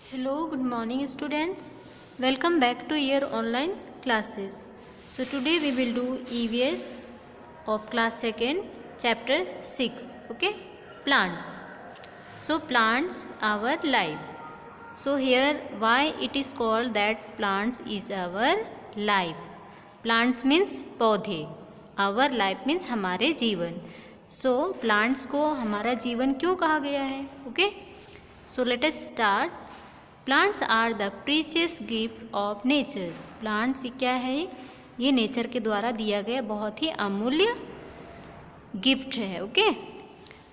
Hello, good morning students. Welcome back to your online classes. So today we will do EVS of class 2nd chapter 6. Okay, plants. So plants our life. So here why it is called that plants is our life. Plants means पौधे. Our life means हमारे जीवन. So plants को हमारा जीवन क्यों कहा गया है? Okay. So let us start. Plants are the precious gift of nature. Plants क्या है? ये नेचर के द्वारा दिया गया बहुत ही अमूल्य गिफ्ट है. Okay.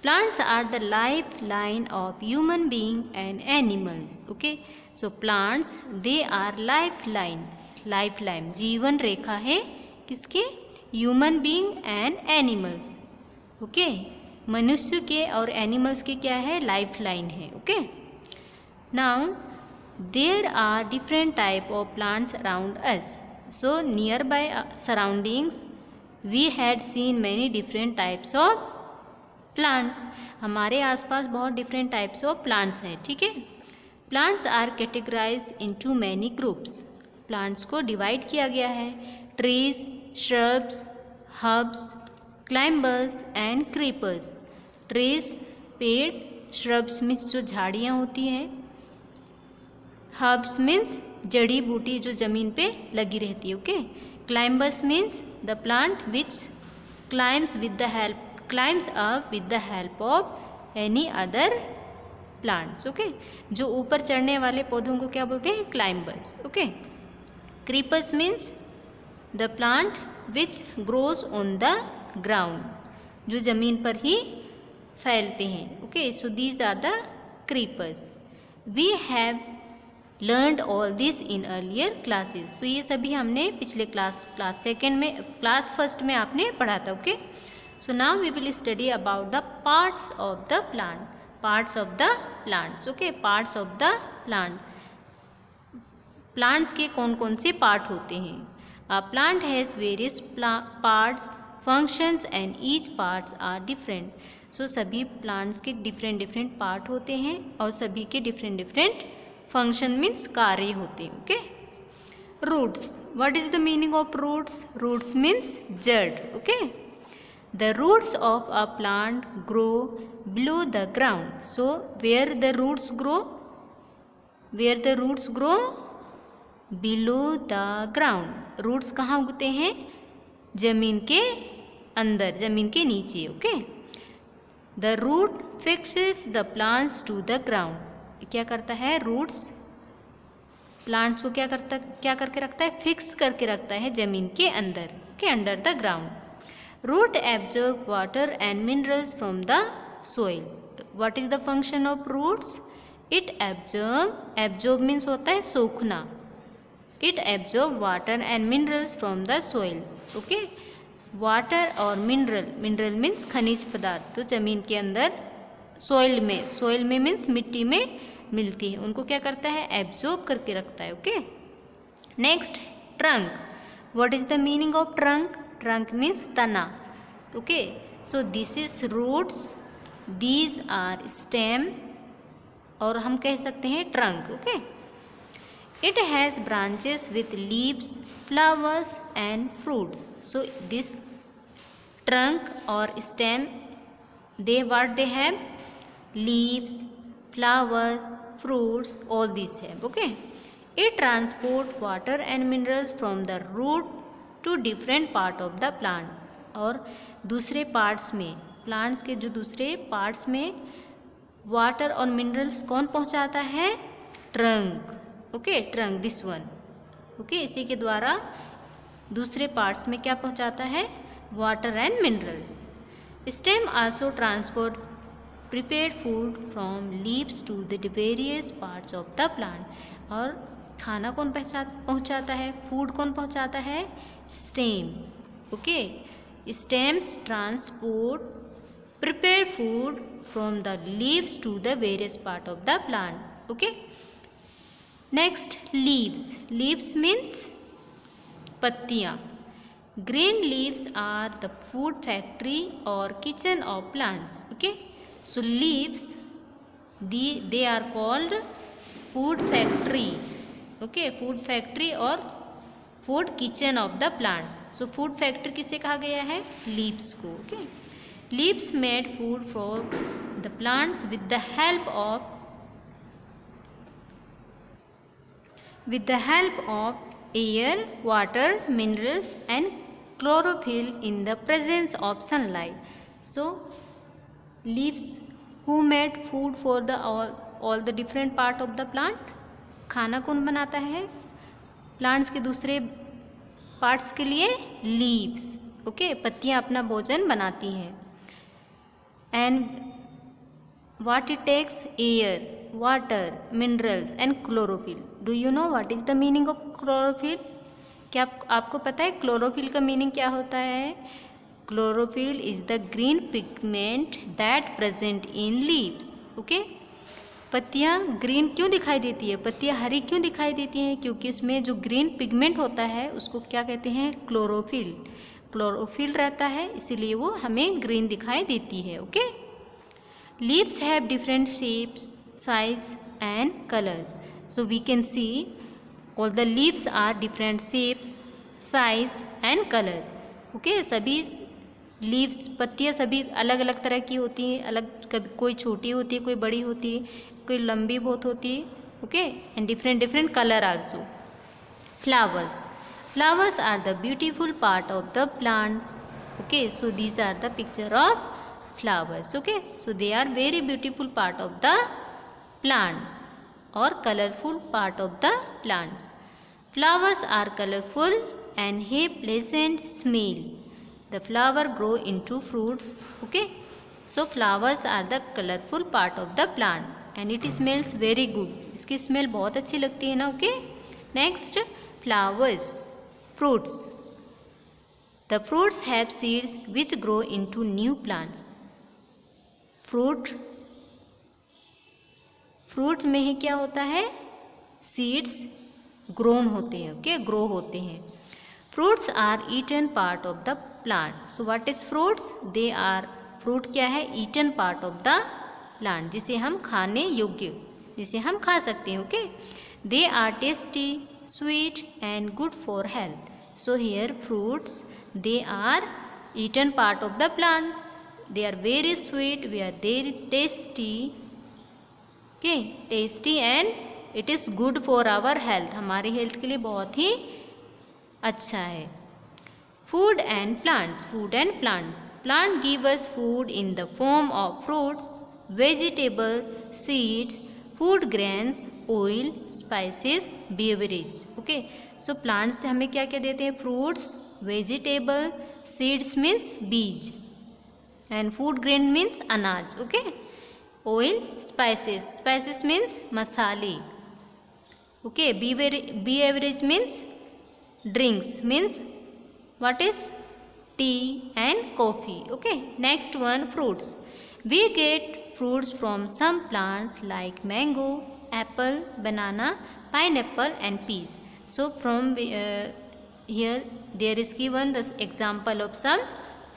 Plants are the lifeline of human being and animals. Okay. So plants they are lifeline. Lifeline जीवन रेखा है किसके? Human being and animals. Okay. मनुष्य के और एनिमल्स के क्या है? लाइफ लाइन है. Okay. Now there are different type of plants around us. So nearby surroundings we had seen many different types of plants. हमारे आसपास बहुत different types of plants हैं. ठीक है. Plants are categorized into many groups. Plants को divide किया गया है. Trees, shrubs, herbs, climbers and creepers. Trees पेड़, shrubs मीन्स जो झाड़ियाँ होती हैं. हर्ब्स मीन्स जड़ी बूटी जो ज़मीन पे लगी रहती है. Okay. Climbers means the plant which climbs up with the help of any other plants. Okay. जो ऊपर चढ़ने वाले पौधों को क्या बोलते हैं? Climbers. Okay. Creepers means the plant which grows on the ground, जो ज़मीन पर ही फैलते हैं. Okay. So these are the creepers. We have learned all this in earlier classes. So ये सभी हमने पिछले क्लास फर्स्ट में आपने पढ़ा था. Okay. So now we will study about the parts of the plant. Parts of the plants. Okay. Parts of the plant. Plants के कौन कौन से पार्ट होते हैं? A plant has various parts, functions and each parts are different. So सभी plants के different part होते हैं और सभी के डिफरेंट फंक्शन मीन्स कार्य होते हैं. Okay. Roots. What is the meaning of roots? Roots means जड़. Okay. The roots of a plant grow below the ground. So where the roots grow? Where the roots grow? Below the ground. Roots कहाँ उगते हैं? जमीन के अंदर, जमीन के नीचे. Okay. The root fixes the plants to the ground. क्या करता है? रूट्स प्लांट्स को क्या करके रखता है? फिक्स करके रखता है जमीन के अंदर. के under the ground. Root absorb water and minerals from the soil. What is the function of roots? It absorb means होता है सोखना. It absorb water and minerals from the soil. Okay. Water और मिनरल मीन्स खनिज पदार्थ, तो जमीन के अंदर सोइल में मीन्स मिट्टी में मिलती है, उनको क्या करता है? एब्जॉर्ब करके रखता है. Okay. Next, trunk. What is the meaning of trunk? Trunk means तना. Okay. So this is roots, these are stem, और हम कह सकते हैं trunk. Okay. It has branches with leaves, flowers and fruits. So this trunk और stem, they have leaves, flowers, fruits, all these have. Okay. It transport water and minerals from the root to different part of the plant. और दूसरे parts में, plants के जो दूसरे parts में water और minerals कौन पहुंचाता है? Trunk. Okay. Trunk, this one. Okay. इसी के द्वारा दूसरे पार्ट्स में क्या पहुंचाता है? Water and minerals. Stem also transport prepared food from leaves to the various parts of the plant. और खाना कौन पहुंचाता है? फूड कौन पहुंचाता है? Stem. Okay. Stems transport prepared food from the leaves to the various part of the plant. Okay. Next, leaves. Leaves means पत्तियाँ. Green leaves are the food factory or kitchen of plants. Okay. So leaves, they are called food factory, okay, food factory और food kitchen of the plant. So food factory किसे कहा गया है? Leaves को, okay. Leaves made food for the plants with the help of air, water, minerals and chlorophyll in the presence of sunlight. So leaves who made food for the all the different part of the plant? खाना कौन बनाता है plants के दूसरे parts के लिए? Leaves, okay, पत्तियां अपना भोजन बनाती हैं। And what it takes? Air, water, minerals and chlorophyll. Do you know what is the meaning of chlorophyll? क्या आपको पता है क्लोरोफिल का मीनिंग क्या होता है? Chlorophyll is the green pigment that present in leaves, okay. पत्तियां ग्रीन क्यों दिखाई देती है? पत्तियां हरी क्यों दिखाई देती हैं? क्योंकि उसमें जो ग्रीन पिगमेंट होता है उसको क्या कहते हैं? क्लोरोफिल। क्लोरोफिल रहता है, इसीलिए वो हमें ग्रीन दिखाई देती है, okay. Leaves have different shapes, size and colours. So we can see all the leaves are different shapes, size and color, okay। सभी leaves, पत्तियाँ सभी अलग अलग तरह की होती हैं, अलग, कभी कोई छोटी होती है, कोई बड़ी होती है, कोई लंबी बहुत होती है, okay। and different color also। flowers are the beautiful part of the plants, okay। so these are the picture of flowers, okay। so they are very beautiful part of the plants or colorful part of the plants। Flowers are colorful and have pleasant smell. The flower grow into fruits, okay। so flowers are the colorful part of the plant and it smells very good। इसकी smell बहुत अच्छी लगती है ना, okay। next, flowers, fruits। the fruits have seeds which grow into new plants। Fruit में ही क्या होता है? सीड्स ग्रोन होते हैं, ओके, ग्रो होते हैं। Fruits are eaten part of the plant. So what is fruits? They are, fruit क्या है? Eaten part of the plant, जिसे हम खाने योग्य, जिसे हम खा सकते हैं, okay. They are tasty, sweet and good for health. So here fruits, they are eaten part of the plant, they are very sweet, we are very tasty, okay, tasty and it is good for our health, हमारी health के लिए बहुत ही अच्छा है। Food and plants, plant give us food in the form of fruits, vegetables, seeds, food grains, oil, spices, beverage, okay. So plants से हमें क्या क्या देते हैं? फ्रूट्स, वेजिटेबल, सीड्स मीन्स बीज एंड फूड ग्रेन मीन्स अनाज, ओके। ऑयल, स्पाइसेस मीन्स मसाले, okay. Beverage means drinks, means what is? tea and coffee, okay। next one, fruits। we get fruits from some plants like mango, apple, banana, pineapple and peas। so from here there is given the example of some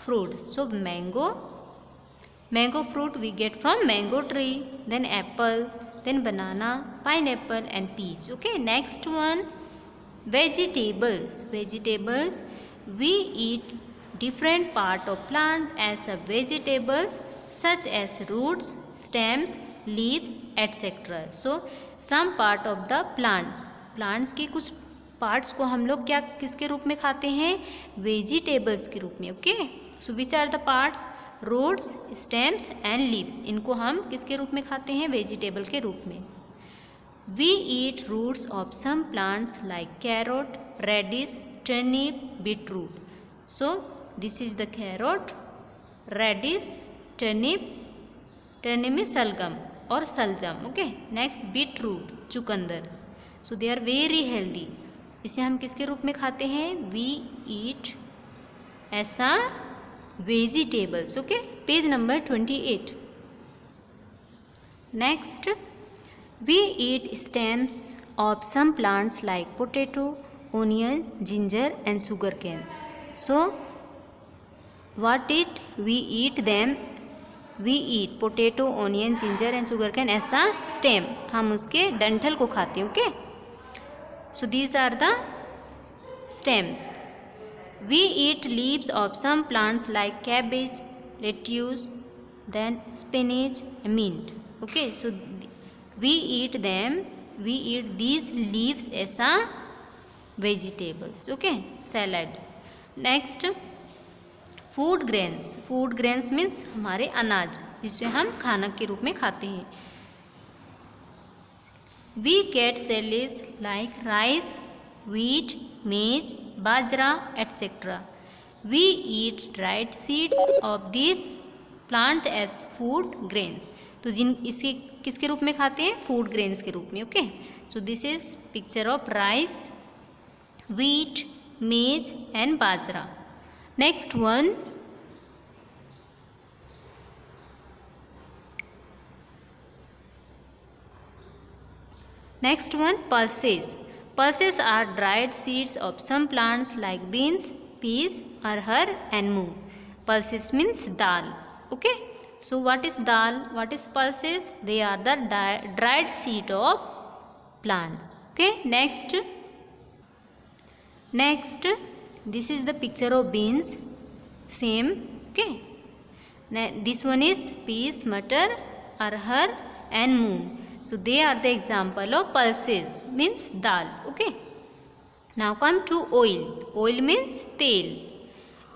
fruits। so mango fruit we get from mango tree, then apple, then banana, pineapple and peas, okay। next one, vegetables। we eat different part of plant as a vegetables such as roots, stems, leaves etc। so some part of the plants के कुछ parts को हम लोग क्या, किसके रूप में खाते हैं? वेजिटेबल्स के रूप में, okay. So which are the parts? Roots, stems and leaves, इनको हम किसके रूप में खाते हैं? वेजिटेबल के रूप में। We eat roots of some plants like carrot, radish, turnip, beetroot। so this is the carrot, radish, turnip is सलगम और सलजम, okay। next, beetroot, चुकंदर। so they are very healthy। इसे हम किसके रूप में खाते हैं? we eat as a vegetables, okay। Page number 28। next, we eat stems of some plants like potato, onion, ginger and sugarcane। so what we eat them we eat potato, onion, ginger and sugar cane ऐसा stem, हम उसके डंठल को खाते हैं। Okay, so these are the stems. We eat leaves of some plants like cabbage, lettuce, then spinach, mint. Okay, so we eat these leaves as a vegetables. Okay, salad. Next, food grains means हमारे अनाज जिसे हम खाना के रूप में खाते हैं। We get cereals like rice, wheat, maize, bajra, etc. We eat dried seeds of these plant as food grains. तो इसे किसके रूप में खाते हैं? फूड ग्रेन्स के रूप में। Okay, so this is picture of rice, wheat, maize and bajra. Next one, pulses. Pulses are dried seeds of some plants like beans, peas, arhar and moong. Pulses means dal. Okay, so what is dal? What is pulses? They are the dried seed of plants. Okay, next, this is the picture of beans. Same. Okay, this one is peas, matar, arhar and moong. So they are the example of pulses, means dal. Okay, now come to oil. Oil means tel.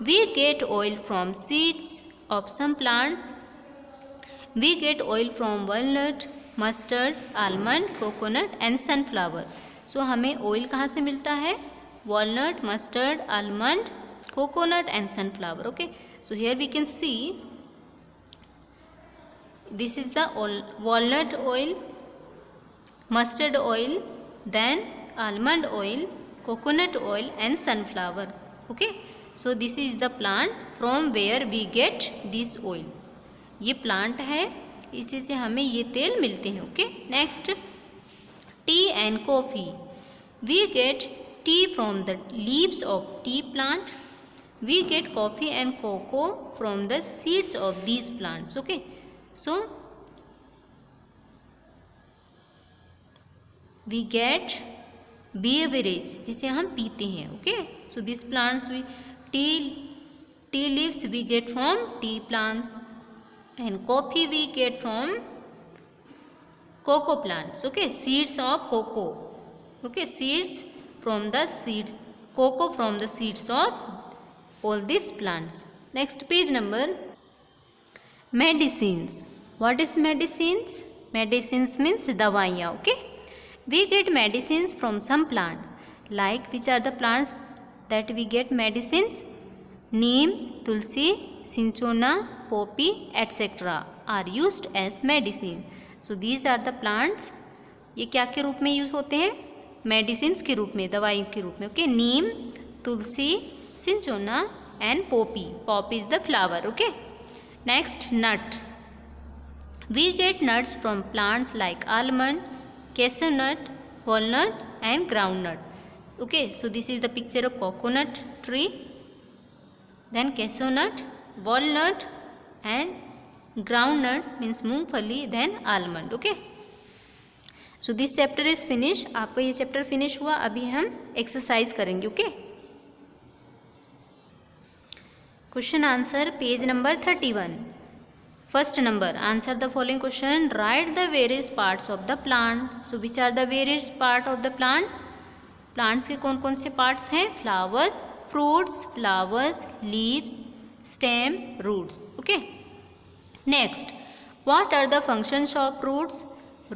We get oil from seeds of some plants. We get oil from walnut, mustard, almond, coconut and sunflower. So हमें oil कहाँ से मिलता है? Walnut, mustard, almond, coconut and sunflower. Okay, so here we can see this is the walnut oil, mustard oil, then almond oil, coconut oil and sunflower. Okay, so this is the plant from where we get this oil. ये plant है, इसी से हमें ये तेल मिलते हैं। Okay, next, tea and coffee. We get tea from the leaves of tea plant. We get coffee and cocoa from the seeds of these plants. Okay, so we get beverage जिसे हम पीते हैं। Okay, so this plants we tea leaves we get from tea plants and coffee we get from cocoa plants. Okay, seeds of cocoa. Okay, seeds from the seeds, cocoa from the seeds of all these plants. Next page number, medicines. What is medicines? Medicines means दवाइयाँ. Okay, we get medicines from some plants. Like which are the plants that we get medicines? Neem, tulsi, cinchona, poppy, etc. are used as medicine. So these are the plants. ये क्या के रूप में use होते हैं? Medicines के रूप में, दवाई के रूप में। Okay, neem, tulsi, cinchona and poppy. Poppy is the flower. Okay, next, nuts. We get nuts from plants like almond, cashewnut, walnut and groundnut. Okay, so this is the picture of coconut tree, then cashewnut, walnut and groundnut means मूंगफली, then almond. Okay, so this chapter is finished. आपका ये chapter finish हुआ. अभी हम exercise करेंगे. Okay, question answer page number 31. First number, answer the following question. Write the various parts of the plant. So which are the various part of the plant? Plants के कौन कौन से parts हैं? Flowers, fruits, flowers, leaves, stem, roots. Okay, next, what are the functions of roots?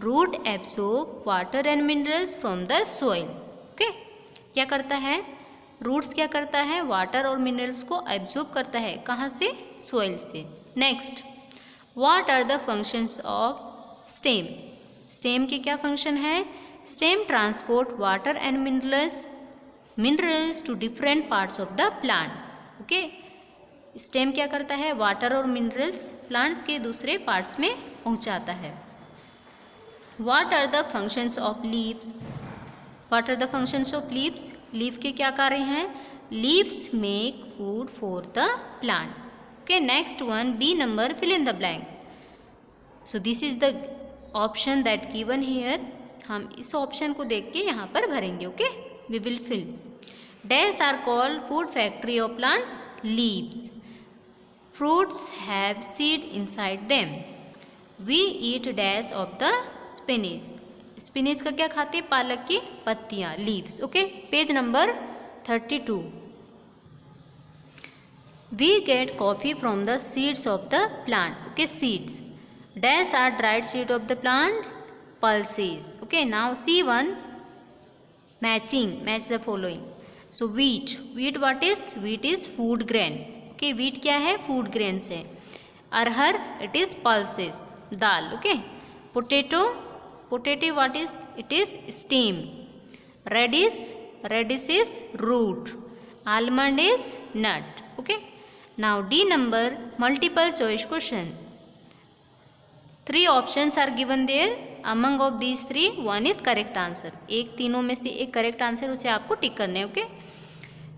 Root absorb water and minerals from the soil. Okay, क्या करता है? roots क्या करता है? वाटर और मिनरल्स को एब्जॉर्ब करता है. कहाँ से? सोइल से. Next, what are the functions of stem? stem के क्या फंक्शन है? stem transport water and minerals to different parts of the plant. Okay, stem क्या करता है? वाटर और मिनरल्स प्लांट्स के दूसरे पार्ट्स में पहुंचाता है. What are the functions of leaves? What are the functions of leaves? Leave के क्या कार्य हैं? Leaves make food for the plants. Okay, next one, B number, fill in the blanks. So this is the option that given here. हम इस option को देख के यहाँ पर भरेंगे. Okay, we will fill. Dash are called food factory of plants. Leaves. Fruits have seed inside them. We eat dash of the spinach. Spinach का क्या खाते हैं? पालक की पत्तियाँ, leaves. Okay, page number 32. We get coffee from the seeds of the plant. Okay, seeds. Dash are dried seed of the plant. Pulses. Okay, now C1. Match the following. So wheat. Wheat what is? Wheat is food grain. Okay, wheat क्या है? Food grains है. अरहर, it is pulses. Dal. Okay. Potato what is? It is stem. Radish is root. Almond is nut. Okay. Now D number, multiple choice question. 3 options are given there. Among of these 3, one is correct answer. एक तीनों में से एक correct answer, उसे आपको टिक करना है. Okay.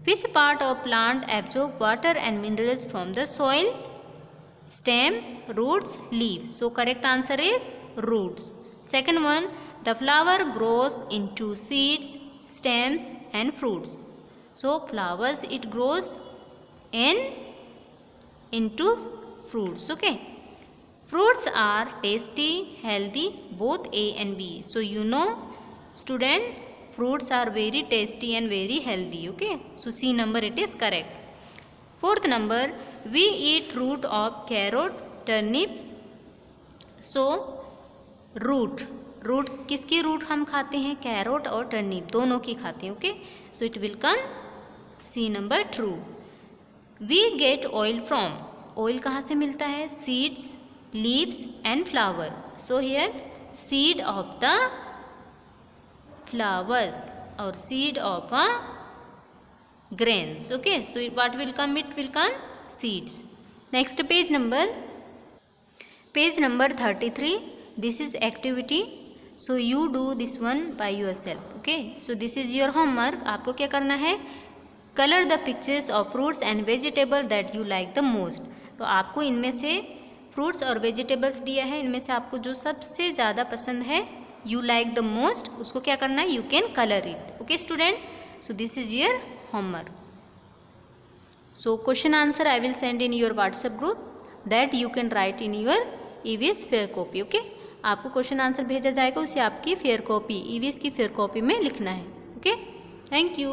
Which part of plant absorb water and minerals from the soil? Stem, roots, leaves. So correct answer is roots. Second one, the flower grows into seeds, stems and fruits. So flowers, it grows into fruits. Okay. Fruits are tasty, healthy, both A and B. So you know, students, fruits are very tasty and very healthy. Okay. So C number, it is correct. Fourth number, we eat root of carrot, turnip. So root किसकी root हम खाते हैं? Carrot और turnip दोनों की खाते हैं. Okay, so it will come see number true. We get oil from. Oil कहाँ से मिलता है? Seeds, leaves and flower. So here seed of the flowers और seed of a grains. Okay, so what will come? It will come seeds. Next page number 33. This is activity. So you do this one by yourself. Okay, so this is your homework. आपको क्या करना है? Color the pictures of fruits and vegetables that you like the most. तो आपको इनमें से fruits और vegetables दिया है, इनमें से आपको जो सबसे ज़्यादा पसंद है, you like the most, उसको क्या करना है? You can color it. Okay student, so this is your homework. So question answer I will send in your WhatsApp group that you can write in your EVS fair copy. Okay, आपको question answer भेजा जाएगा, उसे आपकी fair copy, EVS की fair copy में लिखना है. Okay, thank you.